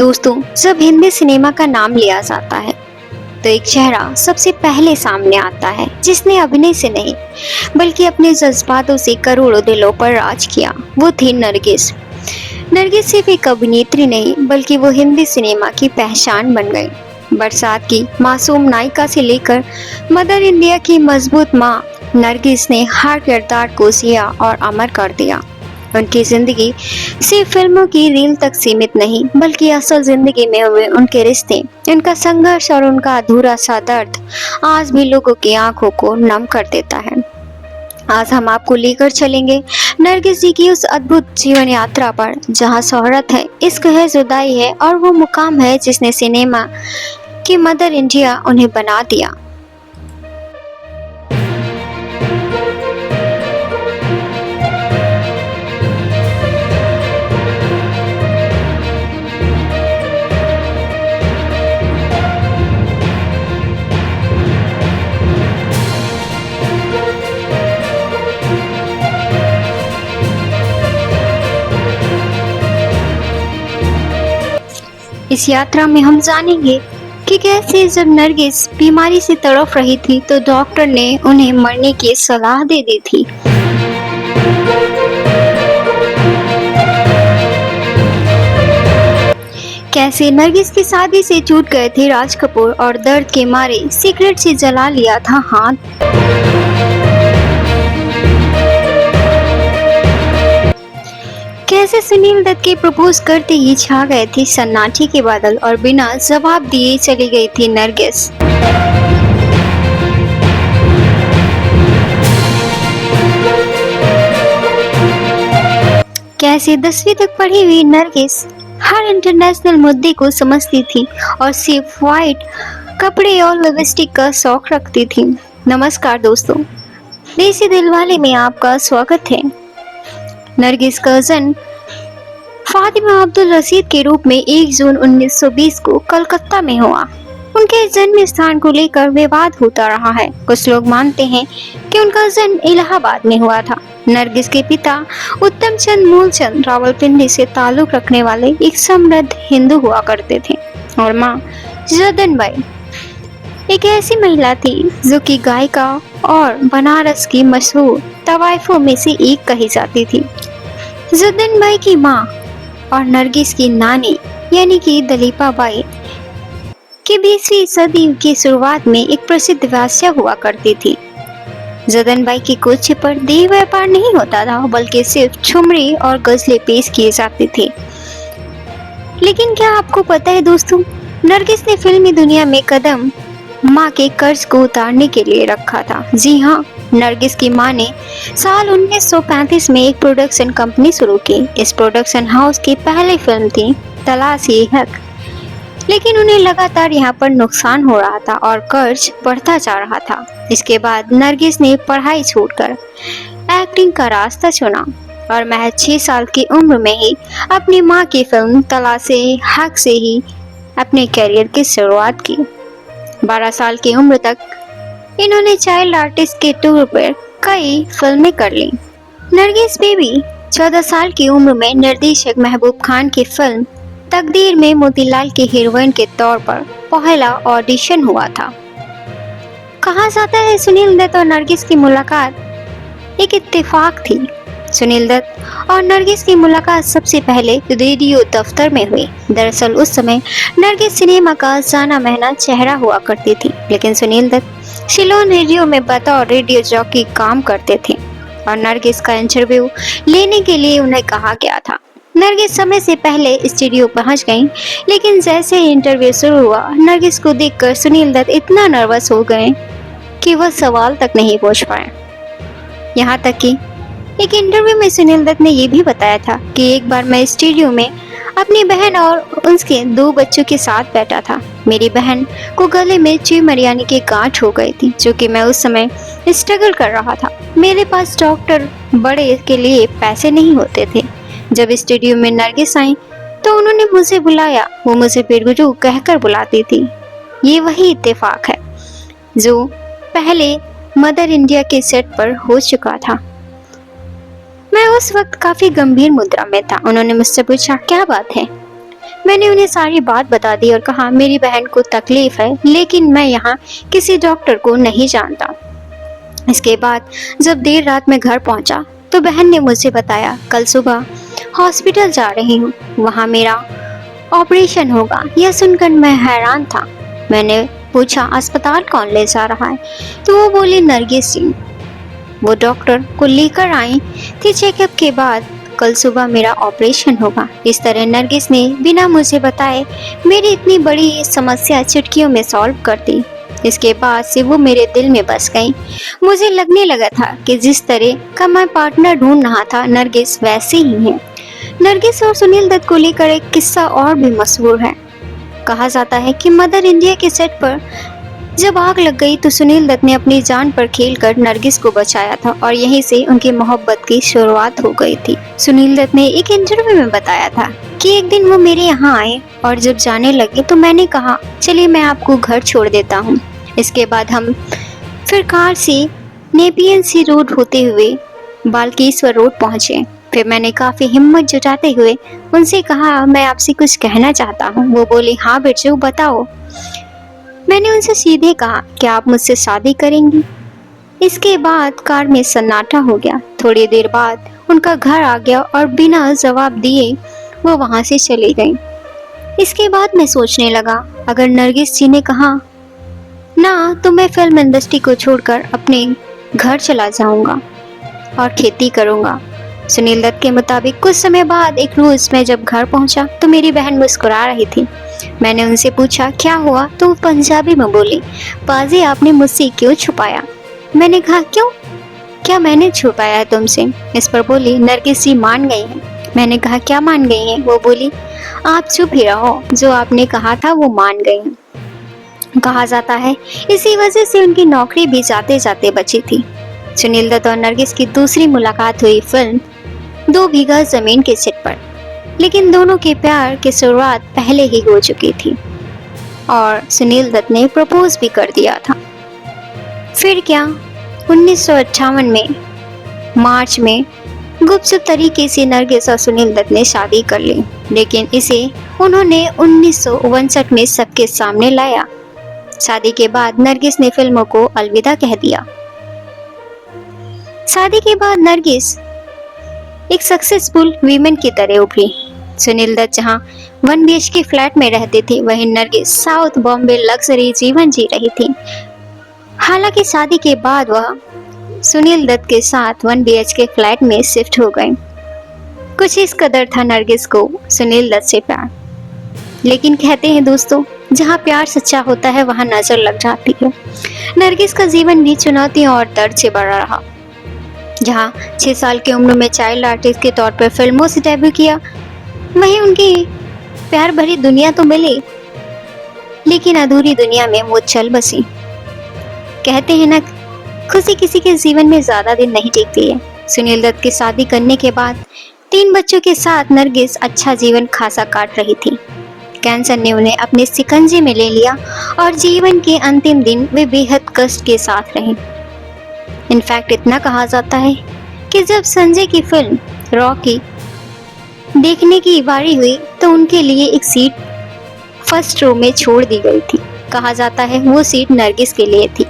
दोस्तों, जब हिंदी सिनेमा का नाम लिया जाता है तो एक चेहरा सबसे पहले सामने आता है जिसने अभिनय से नहीं बल्कि अपने जज्बातों से करोड़ों दिलों पर राज किया। वो थी नरगिस। नरगिस सिर्फ एक अभिनेत्री नहीं बल्कि वो हिंदी सिनेमा की पहचान बन गई। बरसात की मासूम नायिका से लेकर मदर इंडिया की मजबूत माँ, नरगिस ने हर किरदार को जिया और अमर कर दिया। उनकी जिंदगी सिर्फ फिल्मों की रील तक सीमित नहीं बल्कि असल जिंदगी में हुए उनके रिश्ते, उनका संघर्ष और उनका अधूरा सा दर्द आज भी लोगों की आंखों को नम कर देता है। आज हम आपको लेकर चलेंगे नरगिस जी की उस अद्भुत जीवन यात्रा पर जहां शोहरत है, इश्क है, जुदाई है और वो मुकाम है जिसने सिनेमा की मदर इंडिया उन्हें बना दिया। इस यात्रा में हम जानेंगे कि कैसे जब नरगिस बीमारी से तड़प रही थी तो डॉक्टर ने उन्हें मरने की सलाह दे दी थी। कैसे नरगिस की शादी से टूट गए थे राज कपूर और दर्द के मारे सिगरेट से जला लिया था हाथ। कैसे सुनील दत्त के प्रपोज करते ही छा गए थे सन्नाटे के बादल और बिना जवाब दिए चली गई थी नरगिस। कैसे 10वीं तक पढ़ी हुई नरगिस हर इंटरनेशनल मुद्दे को समझती थी और सिर्फ व्हाइट कपड़े और लिपस्टिक का शौक रखती थी। नमस्कार दोस्तों, देसी दिलवाले में आपका स्वागत है। नरगिस का जन्म फातिमा अब्दुल रशीद के रूप में 1 जून 1920 को कलकत्ता में हुआ। उनके जन्म स्थान को लेकर विवाद होता रहा है। कुछ लोग मानते हैं कि उनका जन्म इलाहाबाद में हुआ था। नरगिस के पिता उत्तम चंद मूलचंद रावलपिंडी से ताल्लुक रखने वाले एक समृद्ध हिंदू हुआ करते थे और माँ जद्दनबाई एक ऐसी महिला थी जो कि गायिका और बनारस की मशहूर तवाइफों में से एक कही जाती थी। जद्दनबाई की माँ और नरगिस की नानी यानी कि दलीपा बाई की 20वीं सदी की शुरुआत में एक प्रसिद्ध वेश्या हुआ करती थी। जद्दनबाई की कोठी पर देह व्यापार नहीं होता था बल्कि सिर्फ ठुमरी और गजलें पेश किए जाते थे। लेकिन क्या आपको पता है दोस्तों, नरगिस ने फिल्मी दुनिया में कदम माँ के कर्ज को उतारने के लिए रखा था। जी हाँ, नरगिस की माँ ने साल 1935 में एक प्रोडक्शन कंपनी शुरू की। इस प्रोडक्शन हाउस की पहली फिल्म थी तलाश-ए-हक, लेकिन उन्हें लगातार यहाँ पर नुकसान हो रहा था और कर्ज बढ़ता जा रहा था। इसके बाद नरगिस ने पढ़ाई छोड़कर एक्टिंग का रास्ता चुना और महज 6 साल की उम्र में ही अपनी माँ की फिल्म तलाश-ए-हक से ही अपने करियर की शुरुआत की। 12 साल की उम्र तक इन्होंने चाइल्ड आर्टिस्ट के तौर पर कई फिल्में कर ली। नरगिस बेबी 14 साल की उम्र में निर्देशक महबूब खान की फिल्म तकदीर में मोतीलाल की हीरोइन के तौर पर पहला ऑडिशन हुआ था। कहा जाता है सुनील दत्त और नरगिस की मुलाकात एक इत्तेफाक थी। सुनील दत्त और नरगिस की मुलाकात सबसे पहले रेडियो दफ्तर में हुई। दरअसल उस समय नरगिस सिनेमा का जाना माना चेहरा हुआ करती थी, लेकिन सुनील दत्त सिलोन रेडियो में बतौर रेडियो जॉकी काम करते थे और नरगिस का इंटरव्यू लेने के लिए उन्हें कहा गया था। नरगिस समय से पहले स्टूडियो पहुंच गईं, लेकिन जैसे ही इंटरव्यू शुरू हुआ, नरगिस को देखकर सुनील दत्त इतना नर्वस हो गए कि वह सवाल तक नहीं पूछ पाए। यहाँ तक कि एक इंटरव्यू में सुनील दत्त ने यह भी बताया था कि एक बार मैं स्टूडियो में अपनी बहन और उसके 2 बच्चों के साथ बैठा था। मेरी बहन को गले में ट्यूमर यानी कि गांठ हो गई थी, जो कि मैं उस समय स्ट्रगल कर रहा था। मेरे पास डॉक्टर बड़े के लिए पैसे नहीं होते थे। जब स्टूडियो में नरगिस आई तो उन्होंने मुझे बुलाया। वो मुझे बिरगुरु कहकर बुलाती थी। ये वही इत्तेफाक है जो पहले मदर इंडिया के सेट पर हो चुका था। मैं उस वक्त काफी गंभीर मुद्रा में था। उन्होंने मुझसे पूछा, क्या बात है? मैंने उन्हें सारी बात बता दी और कहा मेरी बहन को तकलीफ है, लेकिन मैं यहाँ किसी डॉक्टर को नहीं जानता। इसके बाद जब देर रात में घर पहुंचा तो बहन ने मुझे बताया कल सुबह हॉस्पिटल जा रही हूँ, वहाँ मेरा ऑपरेशन होगा। यह सुनकर मैं हैरान था। मैंने पूछा अस्पताल कौन ले जा रहा है, तो वो बोली नरगिस सिंह। वो डॉक्टर को लेकर आई थी चेकअप के बाद। कल सुबह मेरा ऑपरेशन होगा। इस तरह नरगिस ने बिना मुझे बताए मेरी इतनी बड़ी समस्या चुटकियों में सॉल्व कर दी। इसके बाद से वो मेरे दिल में बस गई। मुझे लगने लगा था कि जिस तरह का मैं पार्टनर ढूंढ रहा था नरगिस वैसे ही है। नरगिस और सुनील दत्त को लेकर एक किस्सा और भी मशहूर है। कहा जाता है कि मदर इंडिया के सेट पर जब आग लग गई तो सुनील दत्त ने अपनी जान पर खेलकर नरगिस को बचाया था और यहीं से उनकी मोहब्बत की शुरुआत हो गई थी। सुनील दत्त ने एक इंटरव्यू में बताया था कि एक दिन वो मेरे यहाँ आए और जब जाने लगे तो मैंने कहा चलिए मैं आपको घर छोड़ देता हूँ। इसके बाद हम फिर कार से नेपियन सी रोड होते हुए बालकेश्वर रोड पहुँचे। फिर मैंने काफी हिम्मत जुटाते हुए उनसे कहा मैं आपसे कुछ कहना चाहता हूँ। वो बोले हाँ बिरजू बताओ। मैंने उनसे सीधे कहा क्या आप मुझसे शादी करेंगी। इसके बाद कार में सन्नाटा हो गया। थोड़ी देर बाद उनका घर आ गया और बिना जवाब दिए वो वहां से चली गई। इसके बाद मैं सोचने लगा अगर नरगिस जी ने कहा ना तो मैं फिल्म इंडस्ट्री को छोड़कर अपने घर चला जाऊंगा और खेती करूंगा। सुनील दत्त के मुताबिक कुछ समय बाद एक रोज मैं जब घर पहुंचा तो मेरी बहन मुस्कुरा रही थी। मैंने उनसे पूछा क्या हुआ, तो वो पंजाबी में बोली पाजी आपने मुझसे क्यों छुपाया। मैंने कहा क्यों, क्या मैंने छुपाया है तुमसे। इस पर बोली नरगिस जी मान गई हैं। मैंने कहा क्या मान गई हैं। वो बोली आप चुप ही रहो, जो आपने कहा था वो मान गई हैं। कहा जाता है इसी वजह से उनकी नौकरी भी जाते जाते बची थी। सुनील दत्त और नरगिस की दूसरी मुलाकात हुई फिल्म 2 बीघा जमीन के सेट पर, लेकिन दोनों के प्यार की शुरुआत पहले ही हो चुकी थी और सुनील दत्त ने प्रपोज भी कर दिया था। फिर क्या 1958 में मार्च में गुपचुप तरीके से नरगिस और सुनील दत्त ने शादी कर ली, लेकिन इसे उन्होंने 1959 में सबके सामने लाया। शादी के बाद नरगिस ने फिल्मों को अलविदा कह दिया। शादी के बाद नरगिस एक सक्सेसफुल वीमेन की तरह उभरी। सुनील दत्त जहां 1 BHK फ्लैट में रहते थे, वहीं नरगिस साउथ बॉम्बे लग्जरी जीवन जी रही थी। हालांकि शादी के बाद वह सुनील दत्त के साथ 1 BHK फ्लैट में शिफ्ट हो गई। कुछ इस कदर था नरगिस को सुनील दत्त से प्यार। लेकिन कहते हैं दोस्तों जहां प्यार सच्चा होता है वहां नजर लग जाती है। नरगिस का जीवन भी चुनौतियों और दर्द से भरा रहा। जहां 6 साल की उम्र में चाइल्ड आर्टिस्ट के तौर पर फिल्मों से डेब्यू किया, वहीं उनकी प्यार भरी दुनिया तो मिली, लेकिन अधूरी दुनिया में वो चल बसी। कहते हैं ना खुशी किसी के जीवन में ज्यादा दिन नहीं टिकती है। सुनील दत्त की शादी करने के बाद 3 बच्चों के साथ नरगिस अच्छा जीवन खासा काट रही थी। कैंसर ने उन्हें अपने शिकंजे में ले लिया और जीवन के अंतिम दिन वे बेहद कष्ट के साथ रही। इनफैक्ट इतना कहा जाता है कि जब संजय की फिल्म रॉकी देखने की बारी हुई तो उनके लिए एक सीट फर्स्ट रो में छोड़ दी गई थी। कहा जाता है वो सीट नरगिस के लिए थी।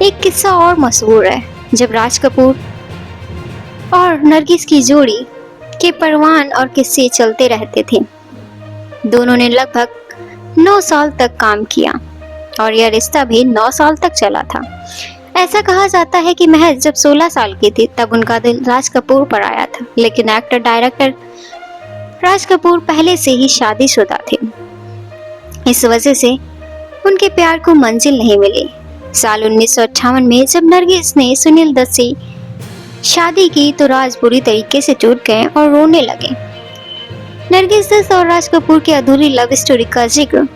एक किस्सा और मशहूर है। जब राज कपूर और नरगिस की जोड़ी के परवान और किस्से चलते रहते थे, दोनों ने लगभग 9 साल तक काम किया और यह रिश्ता भी 9 साल तक चला था। ऐसा कहा जाता है कि महज जब 16 साल की थी तब उनका दिल राज कपूर पर आया था, लेकिन एक्टर डायरेक्टर राज कपूर पहले से ही शादीशुदा थे। इस वजह से उनके प्यार को मंजिल नहीं मिली। साल 1958 में जब नरगिस ने सुनील दत्त से शादी की तो राज बुरी तरीके से टूट गए और रोने लगे। नरगिस दत्त और राज कपूर की अधूरी लव स्टोरी का जिक्र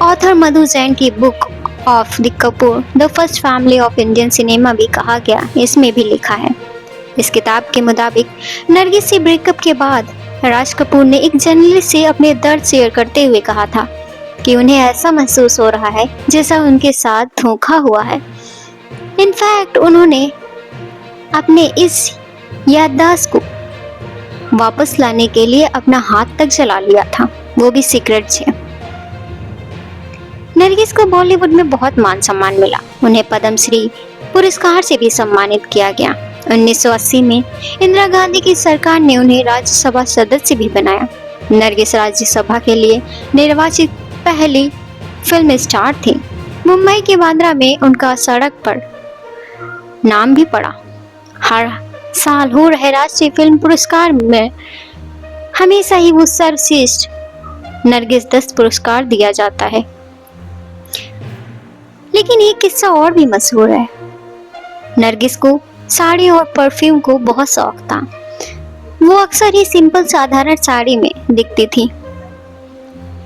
ऑथर मधु जैन की book of the Kapoor the first family of Indian cinema भी कहा गया। इसमें भी लिखा है। इस किताब के मुताबिक नरगिस से ब्रेकअप के बाद राज कपूर ने एक जर्नलिस्ट से अपने दर्द शेयर करते हुए कहा था कि उन्हें ऐसा महसूस हो रहा है जैसा उनके साथ धोखा हुआ है। इनफैक्ट उन्होंने अपने इस याददाश्त को वापस लाने के लिए अपना हाथ तक जला लिया था, वो भी सिगरेट से। नरगिस को बॉलीवुड में बहुत मान सम्मान मिला। उन्हें पद्मश्री पुरस्कार से भी सम्मानित किया गया। 1980 में इंदिरा गांधी की सरकार ने उन्हें राज्यसभा सदस्य भी बनाया। नरगिस राज्यसभा के लिए निर्वाचित पहली फिल्म स्टार थी। मुंबई के बांद्रा में उनका सड़क पर नाम भी पड़ा। हर साल हो रहे राष्ट्रीय फिल्म पुरस्कार में हमेशा ही वो सर्वश्रेष्ठ नरगिस दत्त पुरस्कार दिया जाता है। लेकिन एक किस्सा और भी मशहूर है। नरगिस को साड़ी और परफ्यूम को बहुत शौक था। वो अक्सर ही सिंपल साधारण साड़ी में दिखती थी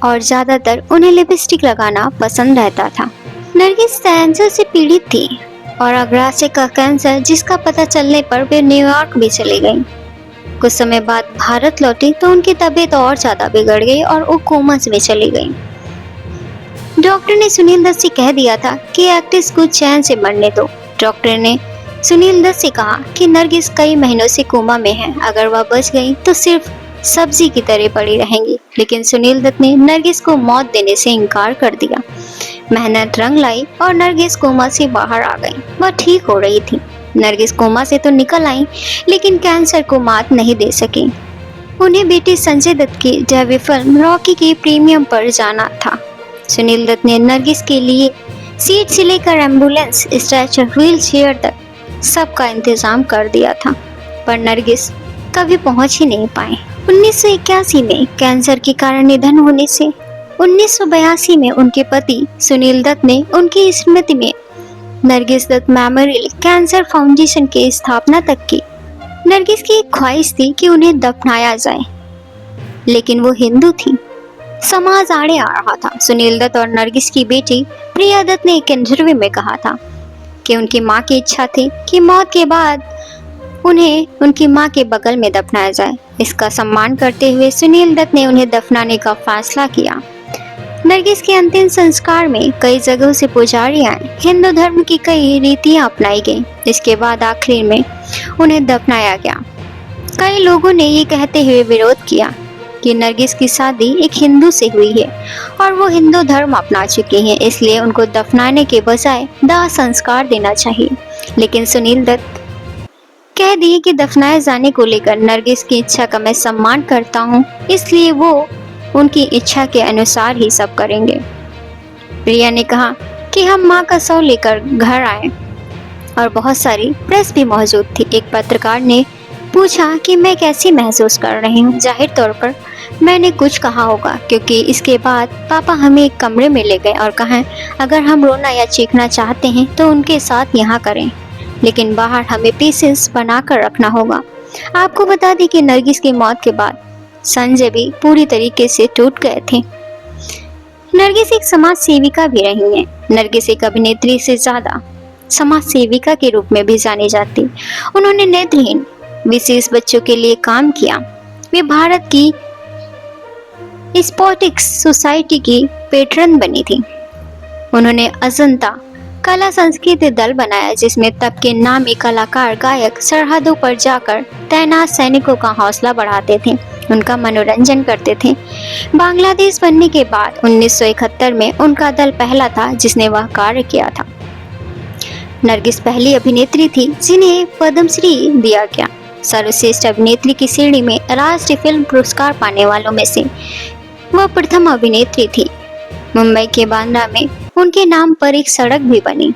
और ज्यादातर उन्हें लिपस्टिक लगाना पसंद रहता था। नरगिस कैंसर से पीड़ित थी और अग्राशय का कैंसर, जिसका पता चलने पर वे न्यूयॉर्क भी चली गईं। कुछ समय बाद भारत लौटी तो उनकी तबीयत और ज्यादा बिगड़ गई और वो कोमा में चली गईं। डॉक्टर ने सुनील दत्त से कह दिया था कि एक्ट्रेस को चैन से मरने दो। डॉक्टर ने सुनील दत्त से कहा कि नरगिस कई महीनों से कोमा में है, अगर वह बच गई तो सिर्फ सब्जी की तरह पड़ी रहेंगी। लेकिन सुनील दत्त ने नरगिस को मौत देने से इनकार कर दिया। मेहनत रंग लाई और नरगिस कोमा से बाहर आ गई। वह ठीक हो रही थी। नरगिस कोमा से तो निकल आई, लेकिन कैंसर को मात नहीं दे सकी। उन्हें बेटे संजय दत्त की डेब्यू फिल्म रॉकी के प्रीमियम पर जाना था। सुनील दत्त ने नरगिस के लिए सीट से लेकर एम्बुलेंस, स्ट्रेचर, व्हील चेयर तक सबका इंतजाम कर दिया था, पर नरगिस कभी पहुंच ही नहीं पाए। 1981 में कैंसर के कारण निधन होने से 1982 में उनके पति सुनील दत्त ने उनकी स्मृति में Nargis Dutt memorial cancer foundation की स्थापना तक की। नरगिस की एक ख्वाहिश थी कि उन्हें दफनाया जाए, लेकिन वो हिंदू थी। समाज आड़े आ रहा था। सुनील दत्त और नरगिस की बेटी प्रिया दत्त ने एक इंटरव्यू में कहा था कि उनकी मां की इच्छा थी कि मौत के बाद उन्हें उनकी मां के बगल में दफनाया जाए। इसका सम्मान करते हुए सुनील दत्त ने उन्हें दफनाने का फैसला किया। नरगिस के अंतिम संस्कार में कई जगहों से पुजारी आए। हिंदू धर्म की कई रीतियां अपनाई गईं। इसके बाद आखिर में उन्हें दफनाया गया। कई लोगों ने ये कहते हुए विरोध किया कि नरगिस की शादी एक हिंदू से हुई है और वो हिंदू धर्म अपना चुकी हैं, इसलिए उनको दफनाने के बजाय दाह संस्कार देना चाहिए। लेकिन सुनील दत्त कह दिए कि दफनाए जाने को लेकर नरगिस की इच्छा का मैं सम्मान करता हूँ, इसलिए वो उनकी इच्छा के अनुसार ही सब करेंगे। प्रिया ने कहा कि हम माँ का शव लेकर घर आए और बहुत सारी प्रेस भी मौजूद थी। एक पत्रकार ने पूछा कि मैं कैसी महसूस कर रही हूँ। जाहिर तौर पर मैंने कुछ कहा होगा, क्योंकि इसके बाद पापा हमें एक कमरे में ले गए और कहा अगर हम रोना या चीखना चाहते हैं तो उनके साथ यहाँ करें, लेकिन बाहर हमें पीसेस बनाकर रखना होगा। आपको बता दें कि नरगिस की मौत के बाद संजय भी पूरी तरीके से टूट गए थे। नरगिस एक समाज सेविका भी रही हैं। नरगिस एक अभिनेत्री से ज्यादा समाज सेविका के रूप में भी जानी जाती। उन्होंने नेत्रहीन विशेष बच्चों के लिए काम किया। वे भारत की स्पोर्टिक्स सोसाइटी की पेट्रन बनी थी। उन्होंने अजंता कला संस्कृति दल बनाया, जिसमें तब के नामी कलाकार गायक सरहदों पर जाकर तैनात सैनिकों का हौसला बढ़ाते थे, उनका मनोरंजन करते थे। बांग्लादेश बनने के बाद 1971 में उनका दल पहला था जिसने वह कार्य किया था। नरगिस पहली अभिनेत्री थी जिन्हें पद्मश्री दिया गया। सर्वश्रेष्ठ अभिनेत्री की श्रेणी में राष्ट्रीय फिल्म पुरस्कार पाने वालों में से वह प्रथम अभिनेत्री थी। मुंबई के बांद्रा में उनके नाम पर एक सड़क भी बनी।